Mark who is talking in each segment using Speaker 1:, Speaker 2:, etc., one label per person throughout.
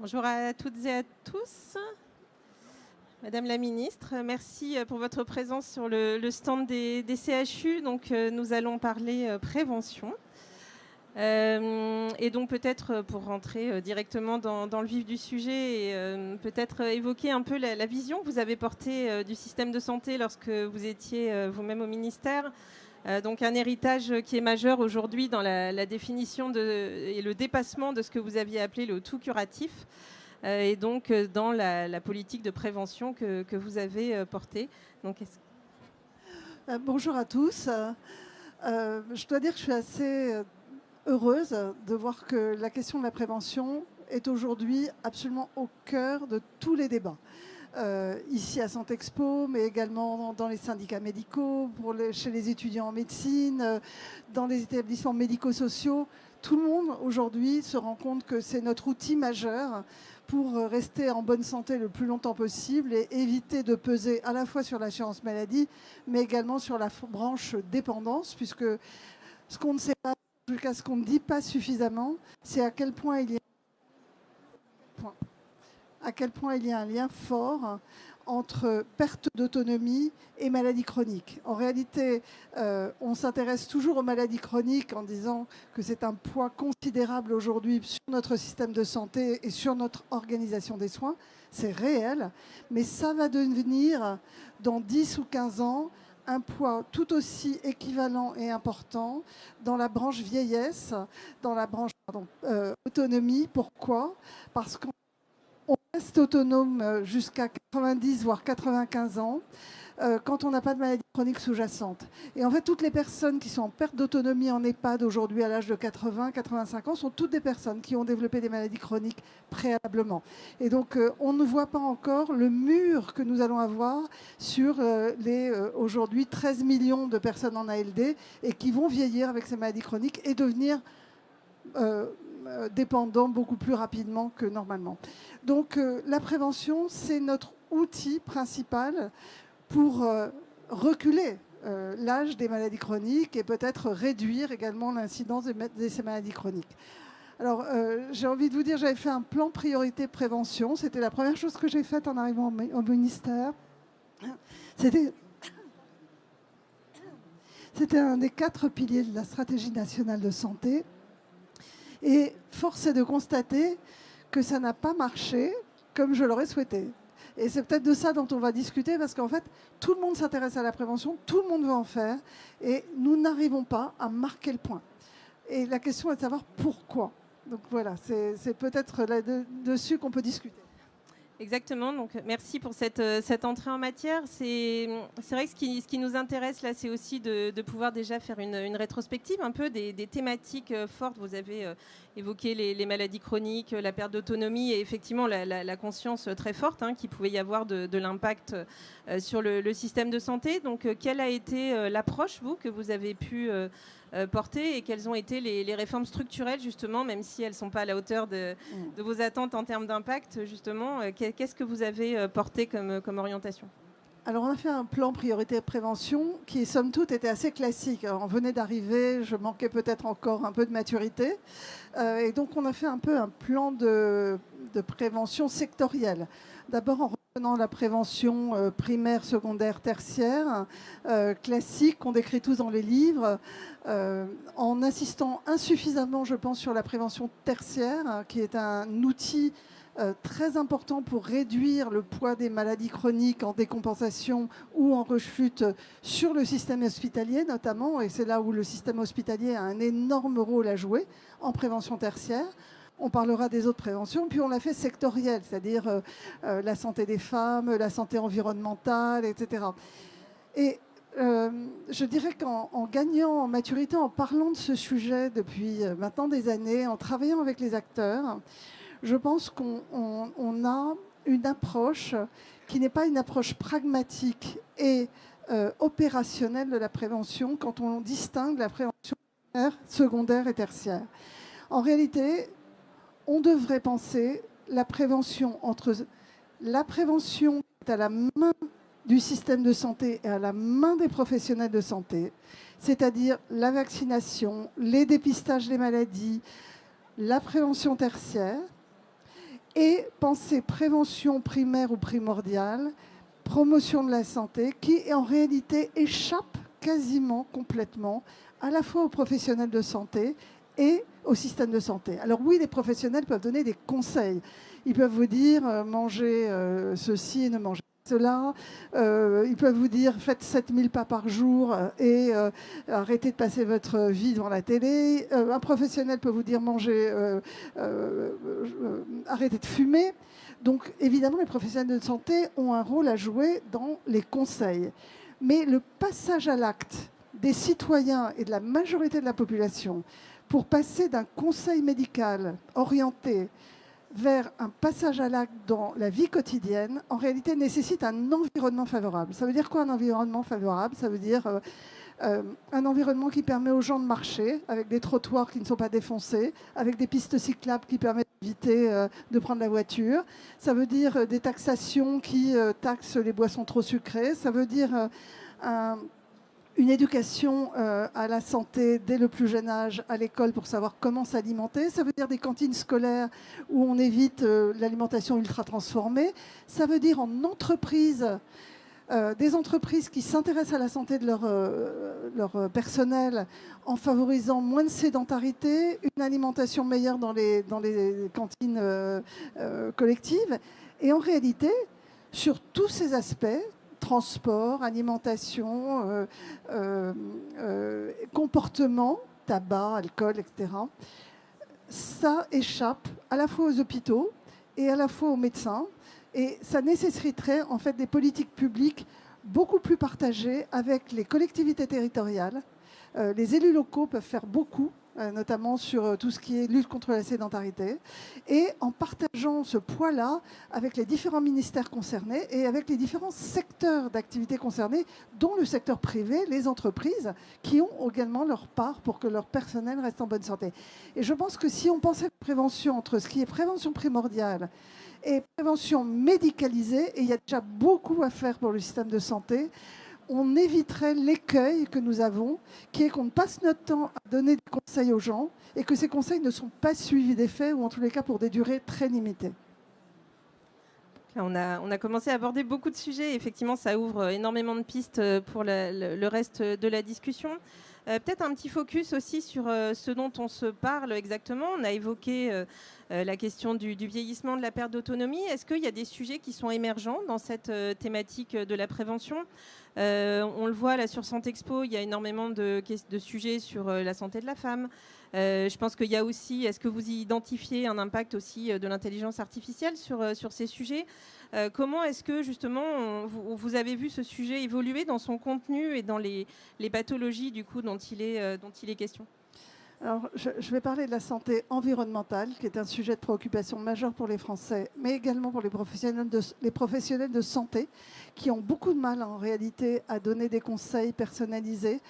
Speaker 1: Bonjour à toutes et à tous. Madame la ministre, merci pour votre présence sur le stand des CHU. Donc, nous allons parler prévention. Et donc peut-être pour rentrer directement dans le vif du sujet et peut-être évoquer un peu la vision que vous avez portée du système de santé lorsque vous étiez vous-même au ministère. Donc un héritage qui est majeur aujourd'hui dans la définition et le dépassement de ce que vous aviez appelé le tout curatif. Et donc dans la politique de prévention que vous avez portée. Donc,
Speaker 2: bonjour à tous. Je dois dire que je suis assez heureuse de voir que la question de la prévention est aujourd'hui absolument au cœur de tous les débats. Ici à Santexpo, mais également dans les syndicats médicaux, chez les étudiants en médecine, dans les établissements médico-sociaux. Tout le monde aujourd'hui se rend compte que c'est notre outil majeur pour rester en bonne santé le plus longtemps possible et éviter de peser à la fois sur l'assurance maladie, mais également sur la branche dépendance, puisque ce qu'on ne sait pas, jusqu'à ce qu'on ne dit pas suffisamment, c'est à quel point il y a un lien fort entre perte d'autonomie et maladie chronique. En réalité, on s'intéresse toujours aux maladies chroniques en disant que c'est un poids considérable aujourd'hui sur notre système de santé et sur notre organisation des soins. C'est réel, mais ça va devenir, dans 10 ou 15 ans, un poids tout aussi équivalent et important dans la branche vieillesse, dans la branche autonomie. Pourquoi ? Parce qu'on reste autonome jusqu'à 90 voire 95 ans quand on n'a pas de maladie chronique sous-jacente. Et en fait, toutes les personnes qui sont en perte d'autonomie en EHPAD aujourd'hui à l'âge de 80-85 ans sont toutes des personnes qui ont développé des maladies chroniques préalablement. Et donc, on ne voit pas encore le mur que nous allons avoir sur les aujourd'hui 13 millions de personnes en ALD et qui vont vieillir avec ces maladies chroniques et devenir dépendants beaucoup plus rapidement que normalement. Donc la prévention, c'est notre outil principal pour reculer l'âge des maladies chroniques et peut-être réduire également l'incidence de ces maladies chroniques. Alors, j'ai envie de vous dire, j'avais fait un plan priorité prévention. C'était la première chose que j'ai faite en arrivant au ministère. C'était un des 4 piliers de la stratégie nationale de santé. Et force est de constater que ça n'a pas marché comme je l'aurais souhaité. Et c'est peut-être de ça dont on va discuter, parce qu'en fait, tout le monde s'intéresse à la prévention, tout le monde veut en faire, et nous n'arrivons pas à marquer le point. Et la question est de savoir pourquoi. Donc voilà, c'est peut-être là-dessus qu'on peut discuter.
Speaker 1: Exactement, donc merci pour cette entrée en matière. C'est vrai que ce qui nous intéresse là, c'est aussi de pouvoir déjà faire une rétrospective un peu des thématiques fortes. Vous avez évoqué les maladies chroniques, la perte d'autonomie et effectivement la conscience très forte qu'il pouvait y avoir de l'impact sur le système de santé. Donc quelle a été l'approche, vous, que vous avez pu porter et quelles ont été les réformes structurelles, justement, même si elles ne sont pas à la hauteur de vos attentes en termes d'impact, justement. Qu'est-ce que vous avez porté comme orientation ?
Speaker 2: Alors, on a fait un plan priorité prévention qui, somme toute, était assez classique. On venait d'arriver, je manquais peut-être encore un peu de maturité. Et donc, on a fait un peu un plan de prévention sectorielle. D'abord, en reprenant la prévention primaire, secondaire, tertiaire, classique, qu'on décrit tous dans les livres, en insistant insuffisamment, je pense, sur la prévention tertiaire, qui est un outil très important pour réduire le poids des maladies chroniques en décompensation ou en rechute sur le système hospitalier notamment, et c'est là où le système hospitalier a un énorme rôle à jouer en prévention tertiaire. On parlera des autres préventions, puis on l'a fait sectorielle, c'est-à-dire la santé des femmes, la santé environnementale, etc. Et je dirais qu'en gagnant en maturité, en parlant de ce sujet depuis maintenant des années, en travaillant avec les acteurs, je pense qu'on a une approche qui n'est pas une approche pragmatique et opérationnelle de la prévention quand on distingue la prévention primaire, secondaire et tertiaire. En réalité, on devrait penser la prévention entre la prévention qui est à la main du système de santé et à la main des professionnels de santé, c'est-à-dire la vaccination, les dépistages des maladies, la prévention tertiaire, et penser prévention primaire ou primordiale, promotion de la santé, qui en réalité échappe quasiment complètement à la fois aux professionnels de santé et au système de santé. Alors oui, les professionnels peuvent donner des conseils. Ils peuvent vous dire mangez ceci et ne mangez pas cela. Ils peuvent vous dire faites 7000 pas par jour et arrêtez de passer votre vie devant la télé. Un professionnel peut vous dire arrêtez de fumer. Donc évidemment, les professionnels de santé ont un rôle à jouer dans les conseils. Mais le passage à l'acte des citoyens et de la majorité de la population pour passer d'un conseil médical orienté vers un passage à l'acte dans la vie quotidienne, en réalité nécessite un environnement favorable. Ça veut dire quoi un environnement favorable? Ça veut dire un environnement qui permet aux gens de marcher, avec des trottoirs qui ne sont pas défoncés, avec des pistes cyclables qui permettent d'éviter de prendre la voiture. Ça veut dire des taxations qui taxent les boissons trop sucrées. Ça veut dire une éducation à la santé dès le plus jeune âge à l'école pour savoir comment s'alimenter. Ça veut dire des cantines scolaires où on évite l'alimentation ultra transformée. Ça veut dire en entreprise, des entreprises qui s'intéressent à la santé de leur personnel en favorisant moins de sédentarité, une alimentation meilleure dans les cantines collectives. Et en réalité, sur tous ces aspects, transport, alimentation, comportement, tabac, alcool, etc. Ça échappe à la fois aux hôpitaux et à la fois aux médecins. Et ça nécessiterait en fait des politiques publiques beaucoup plus partagées avec les collectivités territoriales. Les élus locaux peuvent faire beaucoup, notamment sur tout ce qui est lutte contre la sédentarité, et en partageant ce poids-là avec les différents ministères concernés et avec les différents secteurs d'activité concernés, dont le secteur privé, les entreprises, qui ont également leur part pour que leur personnel reste en bonne santé. Et je pense que si on pensait la prévention entre ce qui est prévention primordiale et prévention médicalisée, et il y a déjà beaucoup à faire pour le système de santé, on éviterait l'écueil que nous avons, qui est qu'on passe notre temps à donner des conseils aux gens et que ces conseils ne sont pas suivis d'effets, ou en tous les cas pour des durées très limitées.
Speaker 1: On a commencé à aborder beaucoup de sujets. Effectivement, ça ouvre énormément de pistes pour le reste de la discussion. Peut-être un petit focus aussi sur ce dont on se parle exactement. On a évoqué la question du vieillissement, de la perte d'autonomie. Est-ce qu'il y a des sujets qui sont émergents dans cette thématique de la prévention? On le voit là sur Santé Expo, il y a énormément de sujets sur la santé de la femme. Je pense qu'il y a aussi, est-ce que vous identifiez un impact aussi de l'intelligence artificielle sur ces sujets? Comment est-ce que justement vous avez vu ce sujet évoluer dans son contenu et dans les pathologies du coup dont il est question?
Speaker 2: Alors, je vais parler de la santé environnementale, qui est un sujet de préoccupation majeur pour les Français, mais également pour les professionnels de santé, qui ont beaucoup de mal en réalité à donner des conseils personnalisés,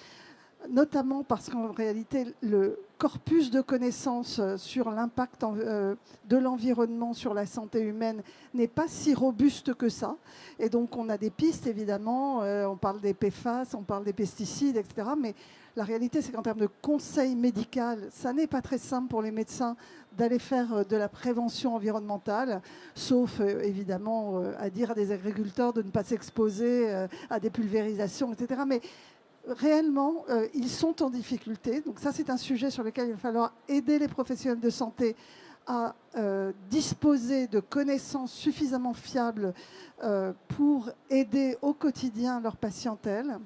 Speaker 2: notamment parce qu'en réalité, le corpus de connaissances sur l'impact de l'environnement sur la santé humaine n'est pas si robuste que ça. Et donc, on a des pistes, évidemment. On parle des PFAS, on parle des pesticides, etc. Mais la réalité, c'est qu'en termes de conseil médical, ça n'est pas très simple pour les médecins d'aller faire de la prévention environnementale, sauf évidemment à dire à des agriculteurs de ne pas s'exposer à des pulvérisations, etc. Mais réellement, ils sont en difficulté. Donc ça, c'est un sujet sur lequel il va falloir aider les professionnels de santé à disposer de connaissances suffisamment fiables pour aider au quotidien leur patientèle.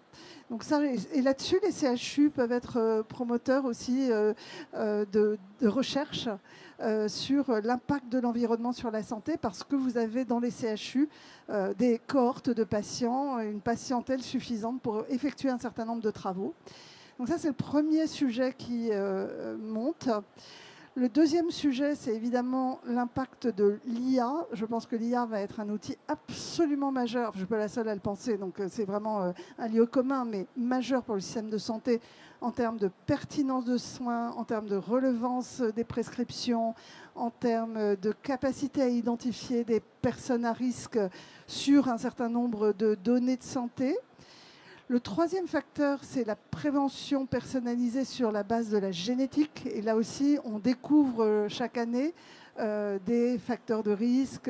Speaker 2: Donc ça, et là-dessus, les CHU peuvent être promoteurs aussi de recherche sur l'impact de l'environnement sur la santé, parce que vous avez dans les CHU des cohortes de patients, une patientèle suffisante pour effectuer un certain nombre de travaux. Donc ça, c'est le premier sujet qui monte. Le deuxième sujet, c'est évidemment l'impact de l'IA. Je pense que l'IA va être un outil absolument majeur. Je ne suis pas la seule à le penser, donc c'est vraiment un lieu commun, mais majeur pour le système de santé en termes de pertinence de soins, en termes de relevance des prescriptions, en termes de capacité à identifier des personnes à risque sur un certain nombre de données de santé. Le troisième facteur, c'est la prévention personnalisée sur la base de la génétique. Et là aussi, on découvre chaque année des facteurs de risque,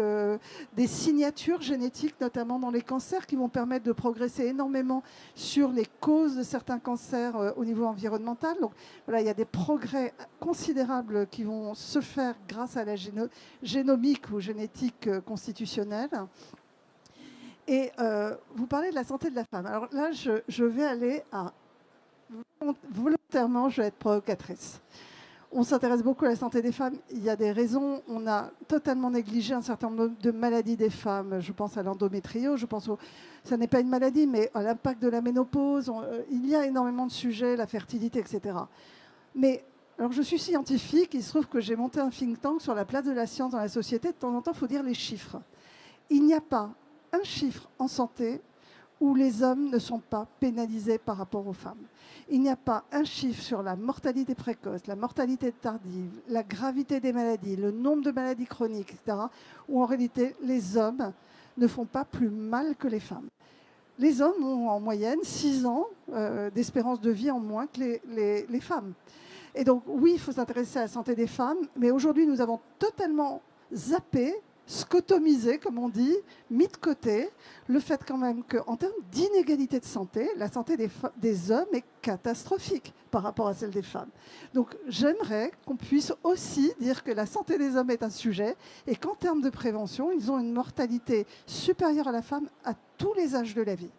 Speaker 2: des signatures génétiques, notamment dans les cancers, qui vont permettre de progresser énormément sur les causes de certains cancers au niveau environnemental. Donc voilà, il y a des progrès considérables qui vont se faire grâce à la génomique ou génétique constitutionnelle. Et vous parlez de la santé de la femme. Alors là, je vais aller à... Volontairement, je vais être provocatrice. On s'intéresse beaucoup à la santé des femmes. Il y a des raisons. On a totalement négligé un certain nombre de maladies des femmes. Je pense à l'endométriose, je pense au... Ça n'est pas une maladie, mais à l'impact de la ménopause. Il y a énormément de sujets, la fertilité, etc. Mais alors, je suis scientifique. Il se trouve que j'ai monté un think tank sur la place de la science dans la société. De temps en temps, il faut dire les chiffres. Il n'y a pas un chiffre en santé où les hommes ne sont pas pénalisés par rapport aux femmes. Il n'y a pas un chiffre sur la mortalité précoce, la mortalité tardive, la gravité des maladies, le nombre de maladies chroniques, etc., où en réalité les hommes ne font pas plus mal que les femmes. Les hommes ont en moyenne 6 ans d'espérance de vie en moins que les femmes. Et donc oui, il faut s'intéresser à la santé des femmes, mais aujourd'hui nous avons totalement zappé, scotomisé, comme on dit, mis de côté, le fait quand même qu'en termes d'inégalité de santé, la santé des hommes est catastrophique par rapport à celle des femmes. Donc j'aimerais qu'on puisse aussi dire que la santé des hommes est un sujet et qu'en termes de prévention, ils ont une mortalité supérieure à la femme à tous les âges de la vie.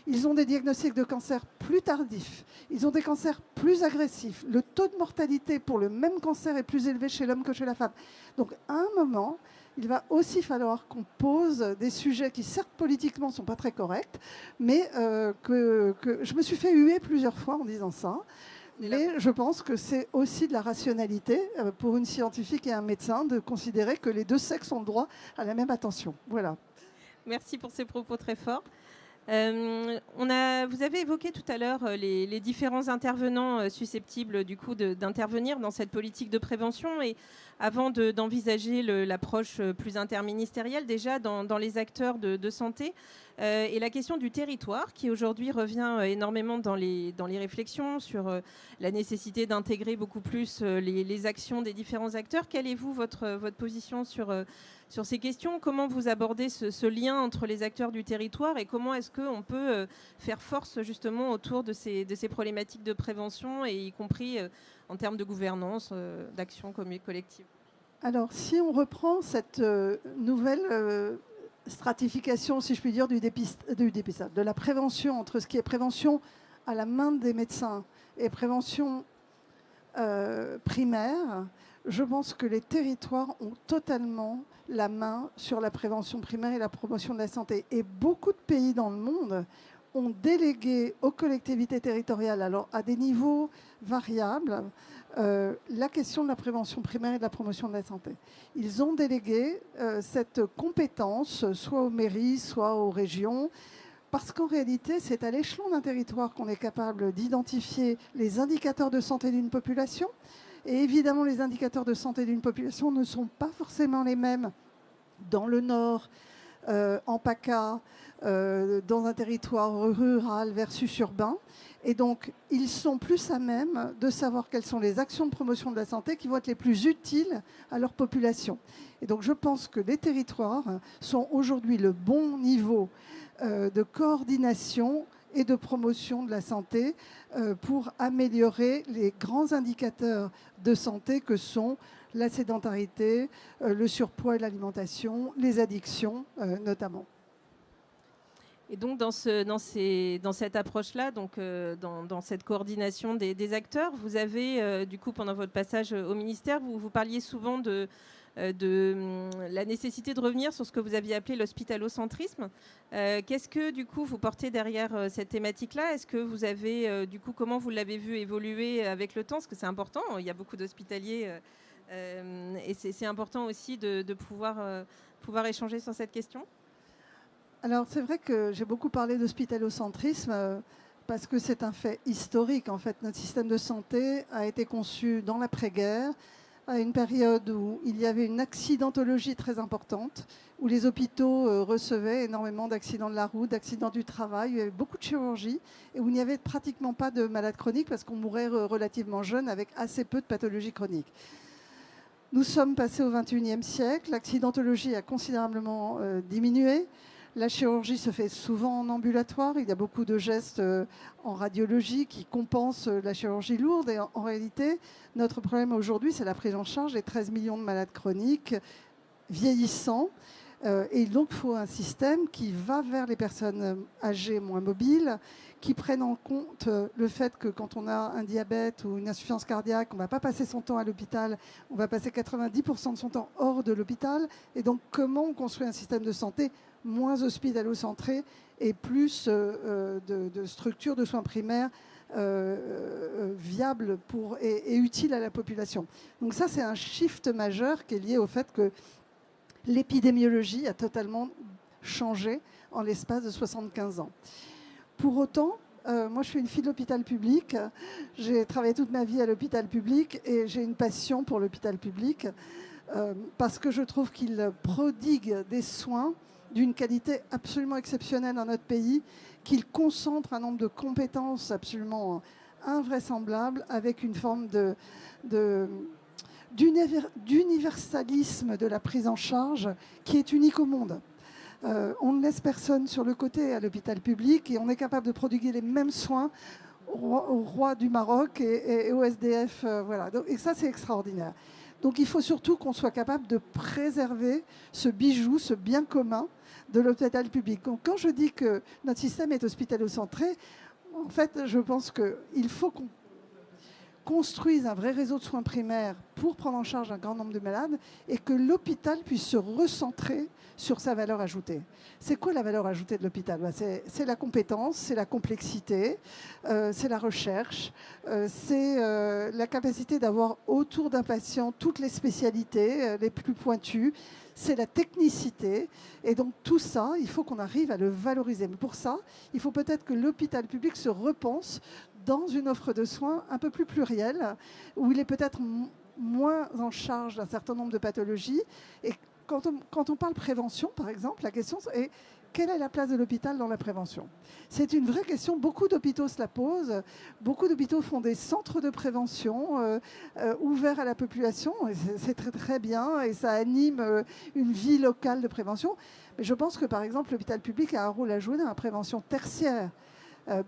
Speaker 2: Ils ont des diagnostics de cancer plus tardifs, ils ont des cancers plus agressifs. Le taux de mortalité pour le même cancer est plus élevé chez l'homme que chez la femme. Donc à un moment, il va aussi falloir qu'on pose des sujets qui, certes, politiquement, ne sont pas très corrects, mais que je me suis fait huer plusieurs fois en disant ça. Mais je pense que c'est aussi de la rationalité pour une scientifique et un médecin de considérer que les deux sexes ont le droit à la même attention. Voilà.
Speaker 1: Merci pour ces propos très forts. Vous avez évoqué tout à l'heure les différents intervenants susceptibles du coup d'intervenir dans cette politique de prévention et avant d'envisager l'approche plus interministérielle déjà dans les acteurs de santé et la question du territoire qui aujourd'hui revient énormément dans les réflexions sur la nécessité d'intégrer beaucoup plus les actions des différents acteurs. Quelle est votre position sur ces questions? Comment vous abordez ce lien entre les acteurs du territoire et comment est-ce qu'on peut faire force justement autour de ces problématiques de prévention et y compris en termes de gouvernance, d'action collective?
Speaker 2: Alors, si on reprend cette nouvelle stratification, si je puis dire, du dépistage, de la prévention, entre ce qui est prévention à la main des médecins et prévention primaire, je pense que les territoires ont totalement la main sur la prévention primaire et la promotion de la santé. Et beaucoup de pays dans le monde ont délégué aux collectivités territoriales, alors à des niveaux variables, la question de la prévention primaire et de la promotion de la santé. Ils ont délégué cette compétence soit aux mairies, soit aux régions, parce qu'en réalité, c'est à l'échelon d'un territoire qu'on est capable d'identifier les indicateurs de santé d'une population. Et évidemment, les indicateurs de santé d'une population ne sont pas forcément les mêmes dans le nord, en PACA, dans un territoire rural versus urbain. Et donc, ils sont plus à même de savoir quelles sont les actions de promotion de la santé qui vont être les plus utiles à leur population. Et donc, je pense que les territoires sont aujourd'hui le bon niveau de coordination et de promotion de la santé pour améliorer les grands indicateurs de santé que sont la sédentarité, le surpoids et l'alimentation, les addictions notamment.
Speaker 1: Et donc dans cette approche-là, dans cette coordination des acteurs, vous avez du coup pendant votre passage au ministère, vous parliez souvent de la nécessité de revenir sur ce que vous aviez appelé l'hospitalocentrisme. Qu'est-ce que du coup vous portez derrière cette thématique-là? Est-ce que vous avez du coup comment vous l'avez vu évoluer avec le temps? Parce que c'est important, il y a beaucoup d'hospitaliers et c'est important aussi de pouvoir échanger sur cette question.
Speaker 2: Alors c'est vrai que j'ai beaucoup parlé d'hospitalocentrisme parce que c'est un fait historique. En fait, notre système de santé a été conçu dans l'après-guerre à une période où il y avait une accidentologie très importante, où les hôpitaux recevaient énormément d'accidents de la route, d'accidents du travail, il y avait beaucoup de chirurgie, et où il n'y avait pratiquement pas de malades chroniques parce qu'on mourait relativement jeune avec assez peu de pathologies chroniques. Nous sommes passés au XXIe siècle, l'accidentologie a considérablement diminué. La chirurgie se fait souvent en ambulatoire. Il y a beaucoup de gestes en radiologie qui compensent la chirurgie lourde. Et en réalité, notre problème aujourd'hui, c'est la prise en charge des 13 millions de malades chroniques vieillissants. Et donc, il faut un système qui va vers les personnes âgées moins mobiles, qui prennent en compte le fait que quand on a un diabète ou une insuffisance cardiaque, on ne va pas passer son temps à l'hôpital, on va passer 90% de son temps hors de l'hôpital. Et donc, comment on construit un système de santé moins hospitalo-centré et plus de structures de soins primaires viables et utiles à la population. Donc ça, c'est un shift majeur qui est lié au fait que l'épidémiologie a totalement changé en l'espace de 75 ans. Pour autant, moi je suis une fille de l'hôpital public, j'ai travaillé toute ma vie à l'hôpital public et j'ai une passion pour l'hôpital public parce que je trouve qu'il prodigue des soins d'une qualité absolument exceptionnelle dans notre pays, qu'il concentre un nombre de compétences absolument invraisemblables avec une forme d'universalisme de la prise en charge qui est unique au monde. On ne laisse personne sur le côté à l'hôpital public et on est capable de prodiguer les mêmes soins au roi du Maroc et au SDF. Voilà. Et ça, c'est extraordinaire. Donc il faut surtout qu'on soit capable de préserver ce bijou, ce bien commun de l'hôpital public. Donc, quand je dis que notre système est hospitalo-centré, en fait, je pense qu'il faut qu'on construise un vrai réseau de soins primaires pour prendre en charge un grand nombre de malades et que l'hôpital puisse se recentrer sur sa valeur ajoutée. C'est quoi la valeur ajoutée de l'hôpital ? C'est la compétence, c'est la complexité, c'est la recherche, c'est la capacité d'avoir autour d'un patient toutes les spécialités les plus pointues, c'est la technicité. Et donc tout ça, il faut qu'on arrive à le valoriser. Mais pour ça, il faut peut-être que l'hôpital public se repense dans une offre de soins un peu plus plurielle, où il est peut-être moins en charge d'un certain nombre de pathologies. Et quand on parle prévention, par exemple, la question est quelle est la place de l'hôpital dans la prévention ? C'est une vraie question. Beaucoup d'hôpitaux se la posent. Beaucoup d'hôpitaux font des centres de prévention ouverts à la population. Et c'est très, très bien et ça anime une vie locale de prévention. Mais je pense que, par exemple, l'hôpital public a un rôle à jouer dans la prévention tertiaire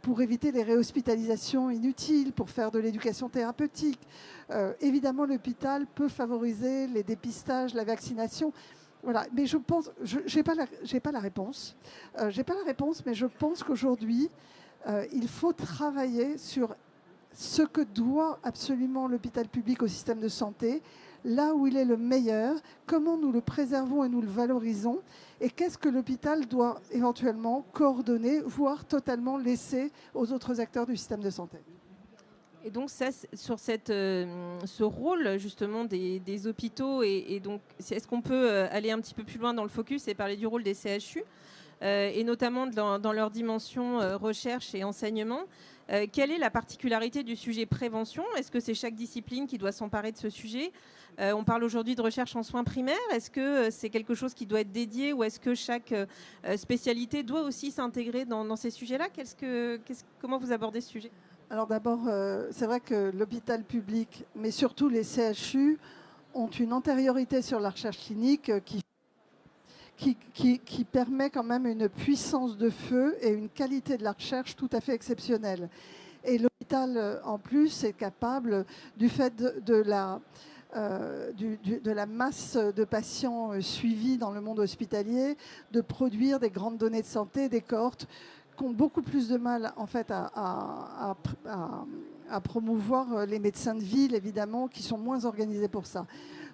Speaker 2: pour éviter les réhospitalisations inutiles, pour faire de l'éducation thérapeutique. Évidemment, l'hôpital peut favoriser les dépistages, la vaccination. Voilà. Mais je pense, je n'ai pas la réponse. J'ai pas la réponse, mais je pense qu'aujourd'hui, il faut travailler sur ce que doit absolument l'hôpital public au système de santé, là où il est le meilleur, comment nous le préservons et nous le valorisons, et qu'est-ce que l'hôpital doit éventuellement coordonner, voire totalement laisser aux autres acteurs du système de santé.
Speaker 1: Et donc ça, sur ce rôle justement des hôpitaux, et donc est-ce qu'on peut aller un petit peu plus loin dans le focus et parler du rôle des CHU, et notamment dans leur dimension recherche et enseignement. Quelle est la particularité du sujet prévention ? Est-ce que c'est chaque discipline qui doit s'emparer de ce sujet ? On parle aujourd'hui de recherche en soins primaires. Est-ce que c'est quelque chose qui doit être dédié ou est-ce que chaque spécialité doit aussi s'intégrer dans ces sujets-là ? Comment vous abordez ce sujet ?
Speaker 2: Alors d'abord, c'est vrai que l'hôpital public, mais surtout les CHU, ont une antériorité sur la recherche clinique qui permet quand même une puissance de feu et une qualité de la recherche tout à fait exceptionnelle. Et l'hôpital, en plus, est capable, du fait de la masse de patients suivis dans le monde hospitalier, de produire des grandes données de santé, des cohortes qui ont beaucoup plus de mal en fait à promouvoir les médecins de ville, évidemment, qui sont moins organisés pour ça.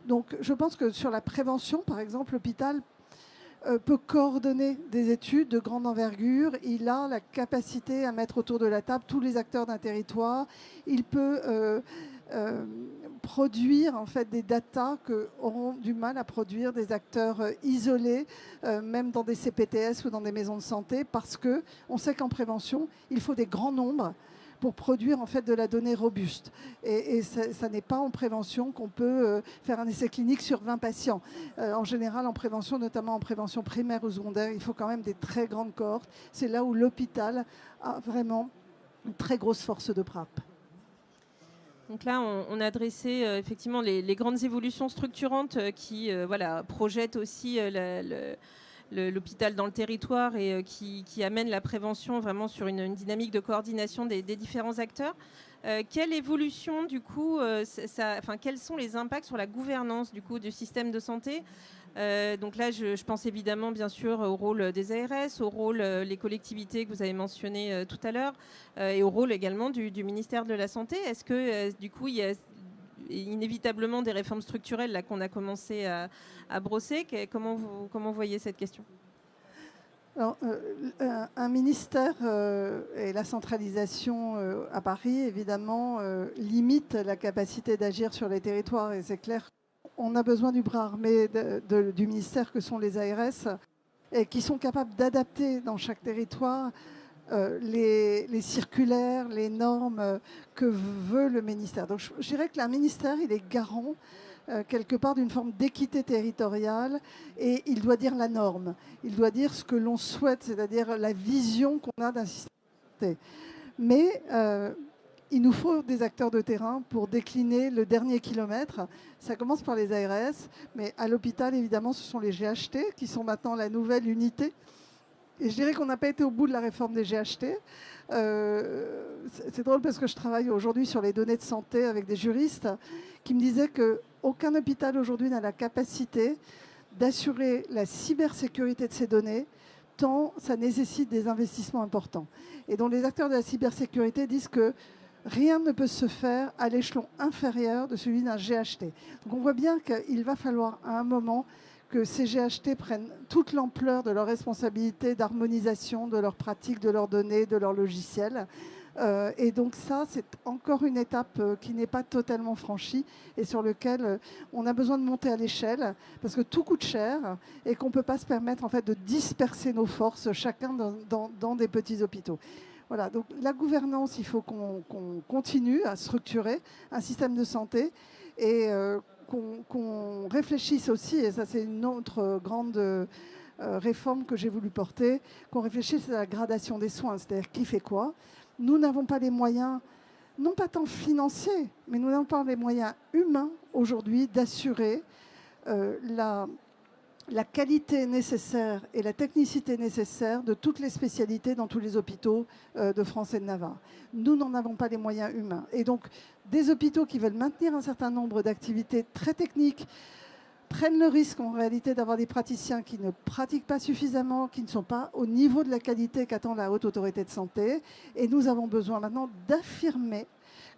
Speaker 2: Donc je pense que sur la prévention, par exemple, l'hôpital peut coordonner des études de grande envergure. Il a la capacité à mettre autour de la table tous les acteurs d'un territoire. Il peut produire en fait des datas que auront du mal à produire des acteurs isolés, même dans des CPTS ou dans des maisons de santé, parce qu'on sait qu'en prévention, il faut des grands nombres pour produire en fait de la donnée robuste. Et ça n'est pas en prévention qu'on peut faire un essai clinique sur 20 patients. En général, en prévention, notamment en prévention primaire ou secondaire, il faut quand même des très grandes cohortes. C'est là où l'hôpital a vraiment une très grosse force de frappe.
Speaker 1: Donc là, on a dressé effectivement les grandes évolutions structurantes qui projettent aussi l'hôpital dans le territoire et qui amènent la prévention vraiment sur une dynamique de coordination des différents acteurs. Quelle évolution, du coup, quels sont les impacts sur la gouvernance du système de santé ? Donc là, je pense évidemment, bien sûr, au rôle des ARS, au rôle des collectivités que vous avez mentionné tout à l'heure, et au rôle également du ministère de la Santé. Est-ce que, du coup, il y a inévitablement des réformes structurelles là, qu'on a commencé à brosser ? Comment vous voyez cette question ?
Speaker 2: Alors, un ministère et la centralisation à Paris, évidemment, limite la capacité d'agir sur les territoires. Et c'est clair, on a besoin du bras armé du ministère que sont les ARS et qui sont capables d'adapter dans chaque territoire les circulaires, les normes que veut le ministère. Donc je dirais que le ministère, il est garant quelque part d'une forme d'équité territoriale et il doit dire la norme. Il doit dire ce que l'on souhaite, c'est-à-dire la vision qu'on a d'un système de santé. Mais il nous faut des acteurs de terrain pour décliner le dernier kilomètre. Ça commence par les ARS, mais à l'hôpital, évidemment, ce sont les GHT qui sont maintenant la nouvelle unité. Et je dirais qu'on n'a pas été au bout de la réforme des GHT. C'est drôle parce que je travaille aujourd'hui sur les données de santé avec des juristes qui me disaient qu'aucun hôpital aujourd'hui n'a la capacité d'assurer la cybersécurité de ces données, tant ça nécessite des investissements importants. Et donc les acteurs de la cybersécurité disent que rien ne peut se faire à l'échelon inférieur de celui d'un GHT. Donc on voit bien qu'il va falloir à un moment que ces GHT prennent toute l'ampleur de leurs responsabilités d'harmonisation de leurs pratiques, de leurs données, de leurs logiciels. Et donc ça, c'est encore une étape qui n'est pas totalement franchie et sur laquelle on a besoin de monter à l'échelle parce que tout coûte cher et qu'on ne peut pas se permettre en fait, de disperser nos forces, chacun dans des petits hôpitaux. Voilà, donc la gouvernance, il faut qu'on continue à structurer un système de santé et qu'on réfléchisse aussi, et ça c'est une autre grande réforme que j'ai voulu porter, qu'on réfléchisse à la gradation des soins, c'est-à-dire qui fait quoi. Nous n'avons pas les moyens, non pas tant financiers, mais nous n'avons pas les moyens humains aujourd'hui d'assurer la qualité nécessaire et la technicité nécessaire de toutes les spécialités dans tous les hôpitaux de France et de Navarre. Nous n'en avons pas les moyens humains. Et donc, des hôpitaux qui veulent maintenir un certain nombre d'activités très techniques prennent le risque en réalité d'avoir des praticiens qui ne pratiquent pas suffisamment, qui ne sont pas au niveau de la qualité qu'attend la Haute Autorité de Santé. Et nous avons besoin maintenant d'affirmer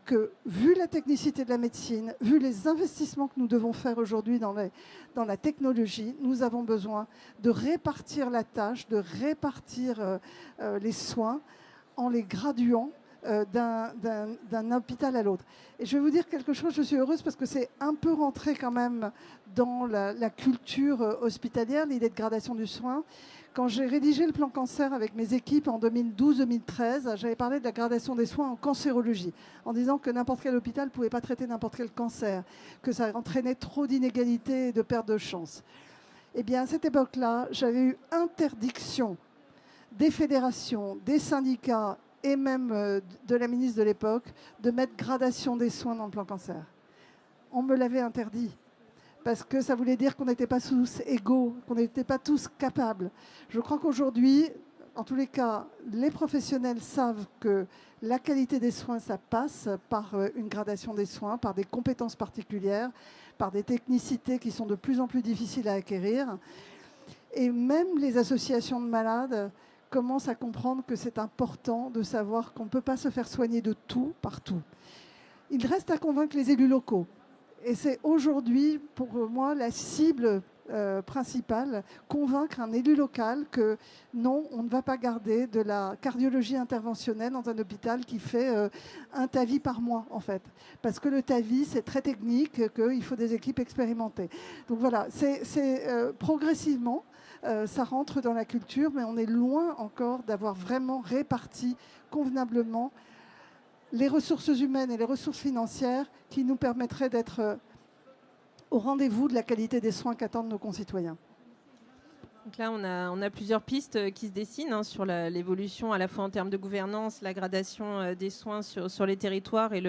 Speaker 2: que, vu la technicité de la médecine, vu les investissements que nous devons faire aujourd'hui dans la technologie, nous avons besoin de répartir la tâche, de répartir les soins en les graduant d'un hôpital à l'autre. Et je vais vous dire quelque chose, je suis heureuse parce que c'est un peu rentré quand même dans la culture hospitalière, l'idée de gradation du soin. Quand j'ai rédigé le plan cancer avec mes équipes en 2012-2013, j'avais parlé de la gradation des soins en cancérologie, en disant que n'importe quel hôpital ne pouvait pas traiter n'importe quel cancer, que ça entraînait trop d'inégalités et de perte de chance. Eh bien, à cette époque-là, j'avais eu interdiction des fédérations, des syndicats et même de la ministre de l'époque de mettre gradation des soins dans le plan cancer. On me l'avait interdit. Parce que ça voulait dire qu'on n'était pas tous égaux, qu'on n'était pas tous capables. Je crois qu'aujourd'hui, en tous les cas, les professionnels savent que la qualité des soins, ça passe par une gradation des soins, par des compétences particulières, par des technicités qui sont de plus en plus difficiles à acquérir. Et même les associations de malades commencent à comprendre que c'est important de savoir qu'on ne peut pas se faire soigner de tout partout. Il reste à convaincre les élus locaux. Et c'est aujourd'hui, pour moi, la cible principale, convaincre un élu local que non, on ne va pas garder de la cardiologie interventionnelle dans un hôpital qui fait un TAVI par mois, en fait. Parce que le TAVI, c'est très technique, qu'il faut des équipes expérimentées. Donc voilà, c'est progressivement, ça rentre dans la culture, mais on est loin encore d'avoir vraiment réparti convenablement les ressources humaines et les ressources financières qui nous permettraient d'être au rendez-vous de la qualité des soins qu'attendent nos concitoyens.
Speaker 1: Donc là, on a plusieurs pistes qui se dessinent sur l'évolution à la fois en termes de gouvernance, la gradation des soins sur les territoires et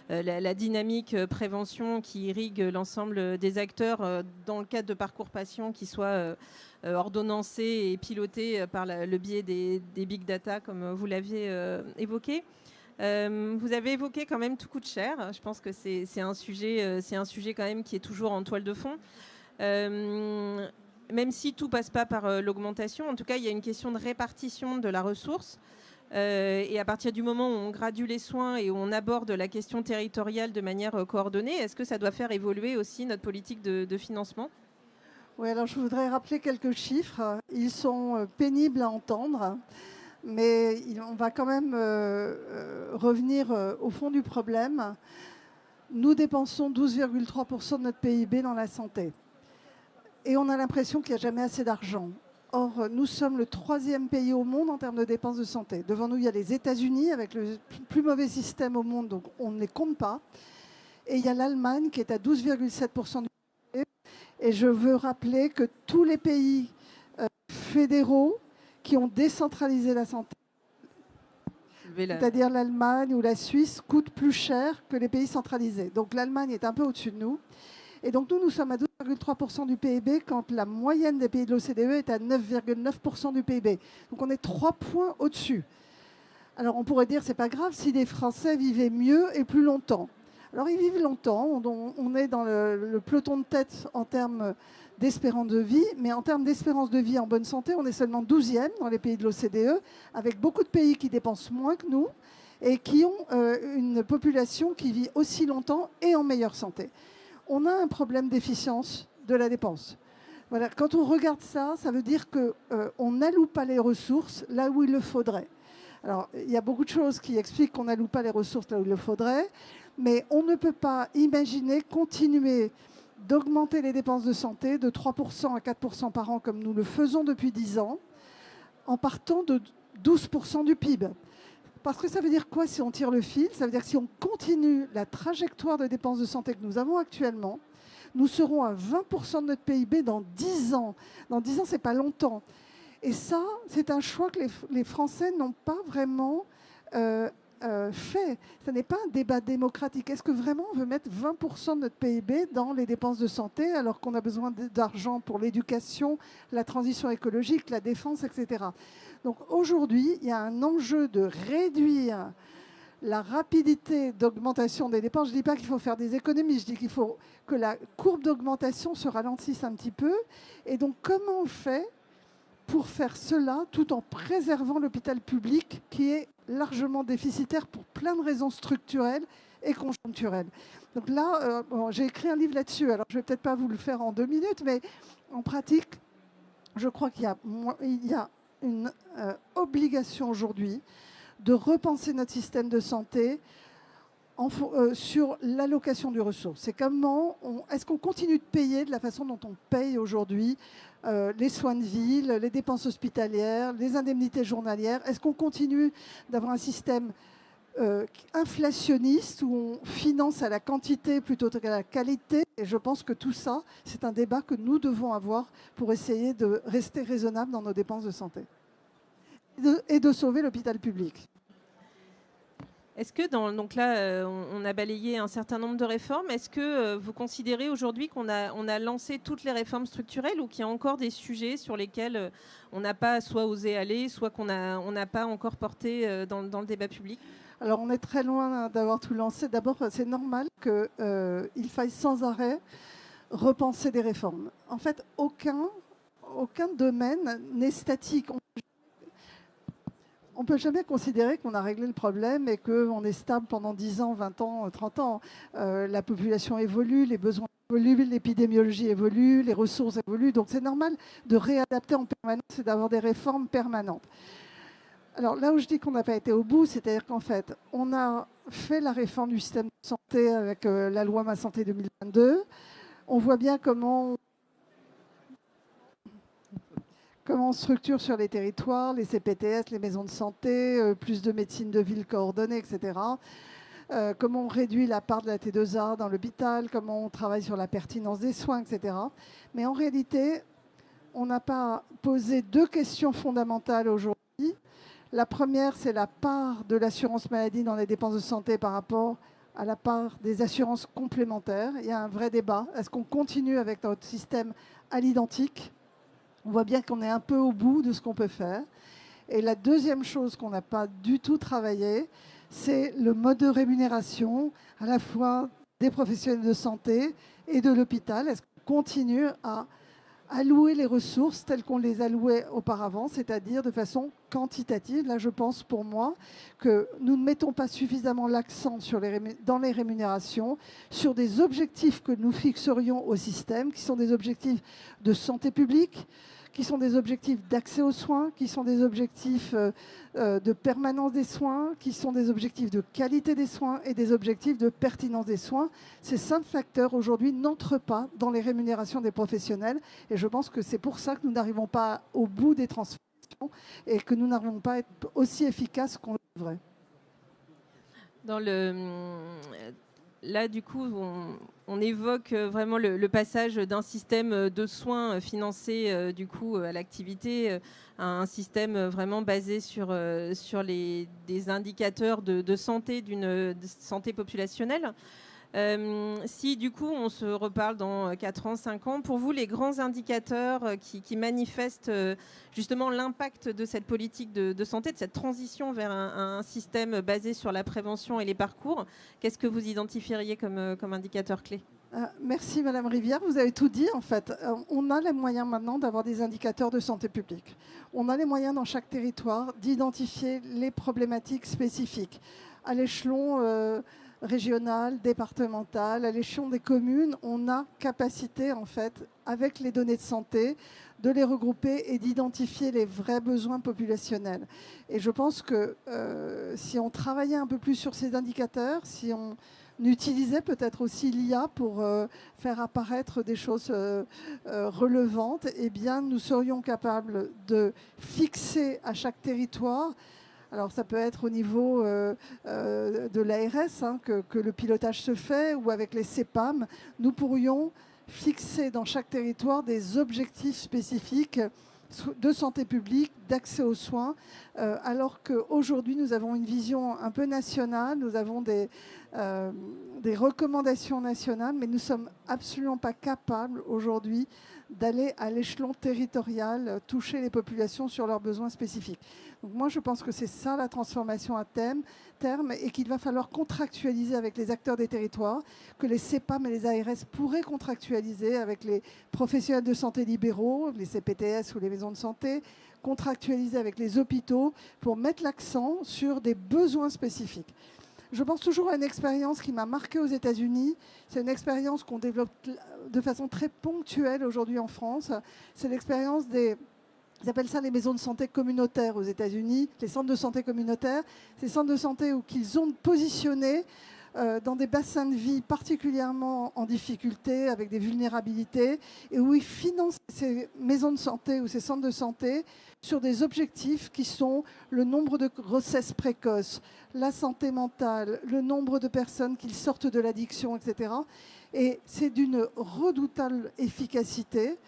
Speaker 1: la dynamique prévention qui irrigue l'ensemble des acteurs dans le cadre de parcours patients qui soient ordonnancés et pilotés par le biais des big data, comme vous l'aviez évoqué. Vous avez évoqué quand même tout coûte cher. Je pense que c'est un sujet quand même qui est toujours en toile de fond. Même si tout passe pas par l'augmentation, en tout cas, il y a une question de répartition de la ressource. Et à partir du moment où on gradue les soins et où on aborde la question territoriale de manière coordonnée, est-ce que ça doit faire évoluer aussi notre politique de financement ?
Speaker 2: Oui, alors je voudrais rappeler quelques chiffres. Ils sont pénibles à entendre, mais on va quand même revenir au fond du problème. Nous dépensons 12,3% de notre PIB dans la santé. Et on a l'impression qu'il n'y a jamais assez d'argent. Or, nous sommes le 3e pays au monde en termes de dépenses de santé. Devant nous, il y a les États-Unis avec le plus mauvais système au monde, donc on ne les compte pas. Et il y a l'Allemagne qui est à 12,7% du PIB. Et je veux rappeler que tous les pays fédéraux qui ont décentralisé la santé, c'est-à-dire l'Allemagne ou la Suisse, coûtent plus cher que les pays centralisés. Donc l'Allemagne est un peu au-dessus de nous. Et donc nous sommes à 12,3% du PIB quand la moyenne des pays de l'OCDE est à 9,9% du PIB. Donc on est 3 points au-dessus. Alors on pourrait dire c'est pas grave si les Français vivaient mieux et plus longtemps. Alors ils vivent longtemps, on est dans le peloton de tête en termes d'espérance de vie, mais en termes d'espérance de vie en bonne santé, on est seulement 12e dans les pays de l'OCDE, avec beaucoup de pays qui dépensent moins que nous et qui ont une population qui vit aussi longtemps et en meilleure santé. On a un problème d'efficience de la dépense. Voilà. Quand on regarde ça, ça veut dire qu'on n'alloue pas les ressources là où il le faudrait. Alors, il y a beaucoup de choses qui expliquent qu'on n'alloue pas les ressources là où il le faudrait, mais on ne peut pas imaginer continuer d'augmenter les dépenses de santé de 3% à 4% par an comme nous le faisons depuis 10 ans, en partant de 12% du PIB. Parce que ça veut dire quoi si on tire le fil ? Ça veut dire que si on continue la trajectoire de dépenses de santé que nous avons actuellement, nous serons à 20% de notre PIB dans 10 ans. Dans 10 ans, ce n'est pas longtemps. Et ça, c'est un choix que les Français n'ont pas vraiment fait. Ce n'est pas un débat démocratique. Est-ce que vraiment on veut mettre 20% de notre PIB dans les dépenses de santé alors qu'on a besoin d'argent pour l'éducation, la transition écologique, la défense, etc. Donc aujourd'hui, il y a un enjeu de réduire la rapidité d'augmentation des dépenses. Je ne dis pas qu'il faut faire des économies, je dis qu'il faut que la courbe d'augmentation se ralentisse un petit peu. Et donc comment on fait pour faire cela tout en préservant l'hôpital public qui est largement déficitaire pour plein de raisons structurelles et conjoncturelles. Donc là, j'ai écrit un livre là-dessus, alors je ne vais peut-être pas vous le faire en 2 minutes, mais en pratique, je crois qu'il y a une obligation aujourd'hui de repenser notre système de santé sur l'allocation du ressources. C'est est-ce qu'on continue de payer de la façon dont on paye aujourd'hui les soins de ville, les dépenses hospitalières, les indemnités journalières? Est-ce qu'on continue d'avoir un système inflationniste où on finance à la quantité plutôt qu'à la qualité? Et je pense que tout ça, c'est un débat que nous devons avoir pour essayer de rester raisonnable dans nos dépenses de santé et de sauver l'hôpital public.
Speaker 1: Est-ce que, donc là, on a balayé un certain nombre de réformes. Est-ce que vous considérez aujourd'hui qu'on a lancé toutes les réformes structurelles ou qu'il y a encore des sujets sur lesquels on n'a pas soit osé aller, soit qu'on n'a pas encore porté dans le débat public ?
Speaker 2: Alors, on est très loin d'avoir tout lancé. D'abord, c'est normal qu'il faille sans arrêt repenser des réformes. En fait, aucun domaine n'est statique. On ne peut jamais considérer qu'on a réglé le problème et qu'on est stable pendant 10 ans, 20 ans, 30 ans. La population évolue, les besoins évoluent, l'épidémiologie évolue, les ressources évoluent. Donc c'est normal de réadapter en permanence et d'avoir des réformes permanentes. Alors là où je dis qu'on n'a pas été au bout, c'est-à-dire qu'en fait, on a fait la réforme du système de santé avec la loi Ma Santé 2022. On voit bien comment comment on structure sur les territoires, les CPTS, les maisons de santé, plus de médecine de ville coordonnée, etc. Comment on réduit la part de la T2A dans l'hôpital, comment on travaille sur la pertinence des soins, etc. Mais en réalité, on n'a pas posé deux questions fondamentales aujourd'hui. La première, c'est la part de l'assurance maladie dans les dépenses de santé par rapport à la part des assurances complémentaires. Il y a un vrai débat. Est-ce qu'on continue avec notre système à l'identique ? On voit bien qu'on est un peu au bout de ce qu'on peut faire. Et la deuxième chose qu'on n'a pas du tout travaillé, c'est le mode de rémunération, à la fois des professionnels de santé et de l'hôpital. Est-ce qu'on continue à allouer les ressources telles qu'on les allouait auparavant, c'est-à-dire de façon quantitative? Là, je pense pour moi que nous ne mettons pas suffisamment l'accent dans les rémunérations sur des objectifs que nous fixerions au système, qui sont des objectifs de santé publique, qui sont des objectifs d'accès aux soins, qui sont des objectifs de permanence des soins, qui sont des objectifs de qualité des soins et des objectifs de pertinence des soins. Ces 5 facteurs, aujourd'hui, n'entrent pas dans les rémunérations des professionnels. Et je pense que c'est pour ça que nous n'arrivons pas au bout des transformations et que nous n'arrivons pas à être aussi efficaces qu'on le devrait.
Speaker 1: Là, du coup, on évoque vraiment le passage d'un système de soins financé du coup à l'activité à un système vraiment basé sur des indicateurs de santé, de santé populationnelle. Si du coup on se reparle dans 4 ans, 5 ans, pour vous les grands indicateurs qui manifestent justement l'impact de cette politique de santé, de cette transition vers un système basé sur la prévention et les parcours, qu'est-ce que vous identifieriez comme indicateur clé ?
Speaker 2: Merci Madame Rivière, vous avez tout dit en fait. On a les moyens maintenant d'avoir des indicateurs de santé publique. On a les moyens dans chaque territoire d'identifier les problématiques spécifiques. À l'échelon régional, départemental, à l'échelon des communes, on a capacité en fait, avec les données de santé, de les regrouper et d'identifier les vrais besoins populationnels. Et je pense que si on travaillait un peu plus sur ces indicateurs, si on utilisait peut-être aussi l'IA pour faire apparaître des choses relevantes, eh bien, nous serions capables de fixer à chaque territoire. Alors ça peut être au niveau de l'ARS que le pilotage se fait, ou avec les CEPAM. Nous pourrions fixer dans chaque territoire des objectifs spécifiques de santé publique, d'accès aux soins, alors qu'aujourd'hui nous avons une vision un peu nationale, nous avons des recommandations nationales, mais nous ne sommes absolument pas capables aujourd'hui d'aller à l'échelon territorial, toucher les populations sur leurs besoins spécifiques. Donc moi, je pense que c'est ça la transformation à terme et qu'il va falloir contractualiser avec les acteurs des territoires, que les CEPAM et les ARS pourraient contractualiser avec les professionnels de santé libéraux, les CPTS ou les maisons de santé, contractualiser avec les hôpitaux pour mettre l'accent sur des besoins spécifiques. Je pense toujours à une expérience qui m'a marquée aux États-Unis. C'est une expérience qu'on développe de façon très ponctuelle aujourd'hui en France. C'est l'expérience ils appellent ça les maisons de santé communautaires aux États-Unis, les centres de santé communautaires. Ces centres de santé qu'ils ont positionnés dans des bassins de vie particulièrement en difficulté, avec des vulnérabilités, et où ils financent ces maisons de santé ou ces centres de santé sur des objectifs qui sont le nombre de grossesses précoces, la santé mentale, le nombre de personnes qui sortent de l'addiction, etc. Et c'est d'une redoutable efficacité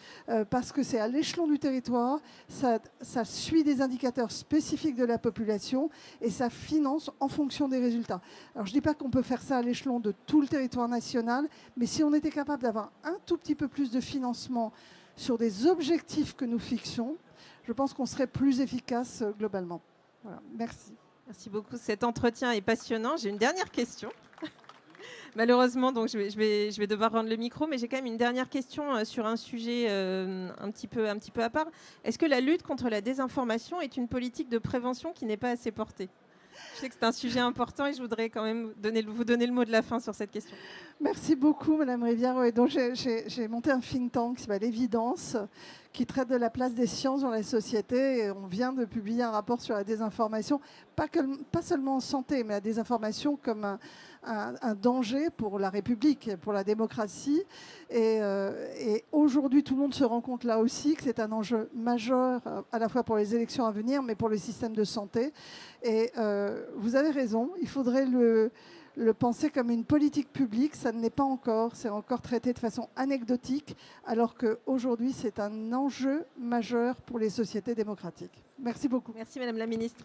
Speaker 2: parce que c'est à l'échelon du territoire, ça suit des indicateurs spécifiques de la population et ça finance en fonction des résultats. Alors je ne dis pas qu'on peut faire ça à l'échelon de tout le territoire national, mais si on était capable d'avoir un tout petit peu plus de financement sur des objectifs que nous fixons, je pense qu'on serait plus efficace globalement. Voilà, merci.
Speaker 1: Merci beaucoup. Cet entretien est passionnant. J'ai une dernière question. Malheureusement, donc je vais devoir rendre le micro, mais j'ai quand même une dernière question sur un sujet un petit peu à part. Est-ce que la lutte contre la désinformation est une politique de prévention qui n'est pas assez portée ? Je sais que c'est un sujet important et je voudrais quand même vous donner le mot de la fin sur cette question.
Speaker 2: Merci beaucoup, Madame Rivière. Ouais, donc j'ai monté un think tank qui s'appelle Évidence, qui traite de la place des sciences dans la société. Et on vient de publier un rapport sur la désinformation, pas seulement en santé, mais la désinformation comme un danger pour la République, pour la démocratie. Et aujourd'hui, tout le monde se rend compte là aussi que c'est un enjeu majeur, à la fois pour les élections à venir, mais pour le système de santé. Et vous avez raison, il faudrait le penser comme une politique publique. Ça ne l'est pas encore, c'est encore traité de façon anecdotique, alors qu'aujourd'hui, c'est un enjeu majeur pour les sociétés démocratiques. Merci beaucoup.
Speaker 1: Merci Madame la Ministre.